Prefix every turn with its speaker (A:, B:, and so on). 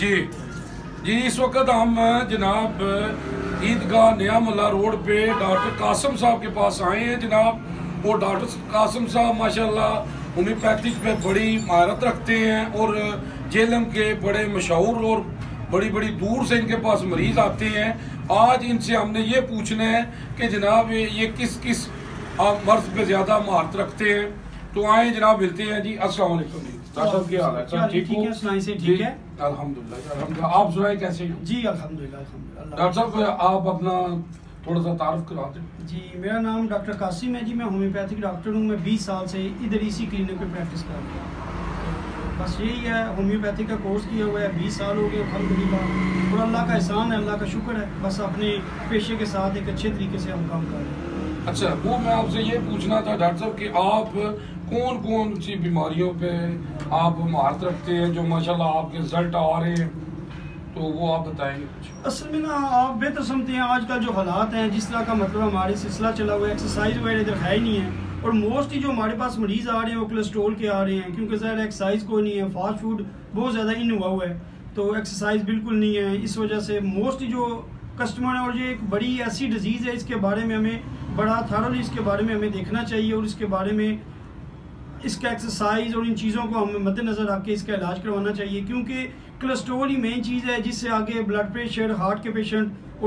A: जी जी, इस वक्त हम जनाब ईदगाह नया मल्ला रोड पे डॉक्टर कासिम साहब के पास आए हैं जनाब। और डॉक्टर कासिम साहब माशाल्लाह होम्योपैथिक पे बड़ी महारत रखते हैं और जेलम के बड़े मशहूर और बड़ी बड़ी दूर से इनके पास मरीज आते हैं। आज इनसे हमने ये पूछना है कि जनाब ये किस किस मर्ज पे ज्यादा महारत रखते हैं। तो आए जनाब, मिलते हैं जी। अस्सलाम वालेकुम जी, डॉक्टर साहब क्या हाल है? सब ठीक हो?
B: ठीक है
A: अल्हम्दुलिल्लाह। आप सुनाए कैसे हो?
B: जी अल्हम्दुलिल्लाह।
A: डॉक्टर साहब आप अपना थोड़ा सा तारुफ करा दें।
B: जी मेरा नाम डॉक्टर कासिम है जी, मैं होम्योपैथिक डॉक्टर हूँ। मैं 20 साल से इधर इसी क्लिनिक पे प्रैक्टिस कर रहा हूँ। बस यही है, होम्योपैथिक का कोर्स किया हुआ है, 20 साल हो गए अल्हम्दुलिल्लाह। और अल्लाह का एहसान है, अल्लाह का शुक्र है। बस अपने पेशे के साथ एक अच्छे तरीके से हम काम कर रहे हैं।
A: अच्छा, वो मैं आपसे ये पूछना था डॉक्टर साहब कि आप कौन कौन सी बीमारियों पे आप महारत रखते हैं जो माशाल्लाह आपके रिजल्ट आ रहे हैं, तो वो आप बताएंगे कुछ?
B: असल में ना आप बेहतर समझते हैं आजकल जो हालात हैं, जिस तरह का मतलब हमारे सिलसिला चला हुआ है, एक्सरसाइज वगैरह इधर है ही नहीं है। और मोस्टली जो हमारे पास मरीज आ रहे हैं वो कोलेस्ट्रोल के आ रहे हैं, क्योंकि ज़्यादा एक्सरसाइज कोई नहीं है, फास्ट फूड बहुत ज़्यादा इन हुआ हुआ है, तो एक्सरसाइज बिल्कुल नहीं है। इस वजह से मोस्टली जो कस्टमर है, और ये एक बड़ी ऐसी डिजीज़ है, इसके बारे में हमें बड़ा थारोली इसके बारे में हमें देखना चाहिए और इसके बारे में इसका एक्सरसाइज और इन चीज़ों को हमें मद्देनज़र रख के इसका इलाज करवाना चाहिए। क्योंकि कोलेस्ट्रॉल ही मेन चीज़ है जिससे आगे ब्लड प्रेशर, हार्ट के पेशेंट